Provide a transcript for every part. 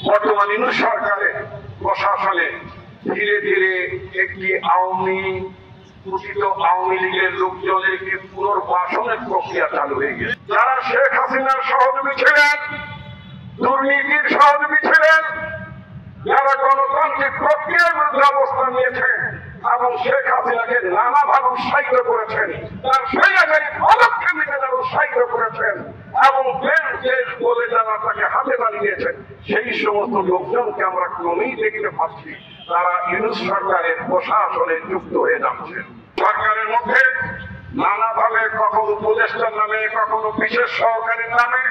বর্তমান ইউনূস সরকারের প্রশাসনে ধীরে ধীরে একটি আওয়ামী লীগের লোকজনের একটি পুনর্বাসনের প্রক্রিয়া চালু হয়ে গেছে। যারা শেখ হাসিনার সহযোগী ছিলেন, দুর্নীতির সহযোগী ছিলেন, যারা গণতান্ত্রিক প্রক্রিয়ার বিরুদ্ধে অবস্থান নিয়েছেন এবং শেখ হাসিনাকে নানাভাবে উৎসাহিত করেছেন, তার স্বৈরাচারী পদক্ষেপ নিতে যারা উৎসাহিত করেছেন এবং দেশ বলে যারা তাকে হাতে তালি দিয়েছেন, সেই সমস্ত লোকজনকে আমরা ক্রমেই দেখতে পাচ্ছি তারা ইউনূস সরকারের প্রশাসনে যুক্ত হয়ে যাচ্ছেন। সরকারের মধ্যে নানাভাবে কখনো উপদেষ্টার নামে, কখনো বিশেষ সহকারীর নামে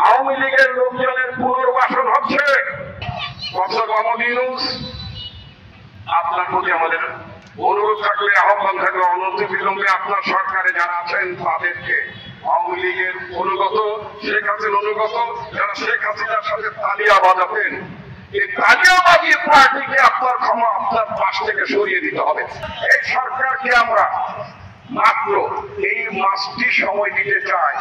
আওয়ামী লীগের লোকজনের পুনর্বাসন হচ্ছে। আপনার প্রতি আমাদের অনুরোধ থাকলে, আহ্বান থাকলে, অনতিবিলম্বে আপনার সরকারে যারা আছেন তাদেরকে আওয়ামী লীগের অনুগত, শেখ হাসিনার অনুগত, যারা শেখ হাসিনার সাথে তালিয়া বাজাতেন, এই তালিয়াবাজি পার্টিকে আপনার পাশ থেকে সরিয়ে দিতে হবে। এই সরকারকে আমরা মাত্র এই মাসটি সময় দিতে চাই।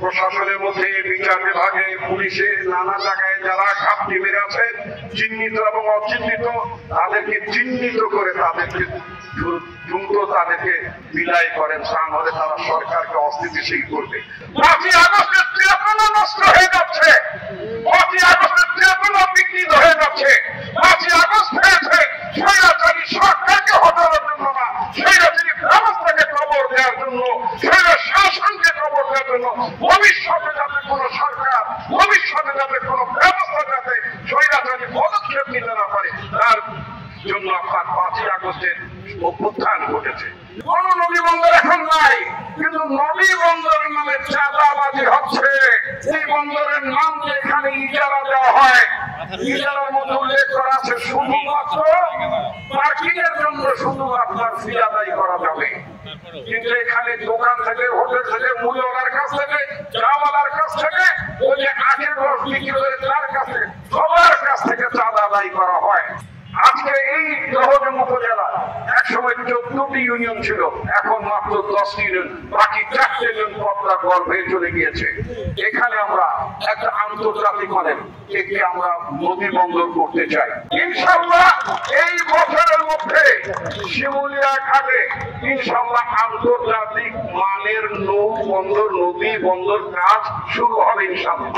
প্রশাসনের মধ্যে, বিচার বিভাগে, পুলিশে, নানা জায়গায় যারা ঘাপটি মেরে আছেন, চিহ্নিত এবং অচিহ্নিত, তাদেরকে চিহ্নিত করে তাদেরকে দ্রুত তাদেরকে বিদায় করেন, তাহলে তারা সরকারকে অস্থিতিশীল করবে। 5ই আগস্টের চেতনা নষ্ট হয়ে যাচ্ছে, 5ই আগস্টের চেতনা বিকৃত হয়ে যাচ্ছে। 5ই আগস্ট হয়েছে স্বৈরাচারী সরকারকে হটানোর জন্য না, স্বৈরাচারী ব্যবস্থাকে কবর দেওয়ার জন্য, স্বৈরাচারী শাসনকে কবর দেওয়ার জন্য। ভবিষ্যতে যাতে কোন সরকার, ভবিষ্যতে যাতে কোন ব্যবস্থা যাতে স্বৈরাচারী পদক্ষেপ নিতে না পারে, তার জন্য আপনার 5ই আগস্টের অভ্যুত্থান ঘটেছে। কোন নদী বন্দর এখন নাই, কিন্তু নদী বন্দরের নামে চাঁদাবাজি হচ্ছে। এই বন্দরের নাম এখানে ইজারা দেওয়া হয়, ইজারার মধ্যে উল্লেখ করা আছে শুধুমাত্র পার্কিং এর জন্য শুধু আপনার ফি আদায় করা যাবে, কিন্তু এখানে দোকান থেকে, হোটেল থেকে, মুড়িওয়ালার কাছ থেকে, চাওয়ালার কাছ থেকে, ওই যে আখের রস বিক্রি করে তার কাছে, সবার কাছ থেকে চাঁদা আদায় করা হয়। আজকে এই দহজং উপজেলা একসময় 14টি ইউনিয়ন ছিল, এখন মাত্র 10টি ইউনিয়ন, বাকি 4টে ইউনিয়ন পদ্মা গর্ভে চলে গিয়েছে। এখানে আমরা একটা আন্তর্জাতিক মানের একটি আমরা নদী বন্দর করতে চাই। ইনশাআল্লাহ এই বছরের মধ্যে শিমুলিয়া ঘাটে ইনশাআল্লাহ আন্তর্জাতিক মানের নৌ বন্দর, নদী বন্দর কাজ শুরু হবে ইনশাআল্লাহ।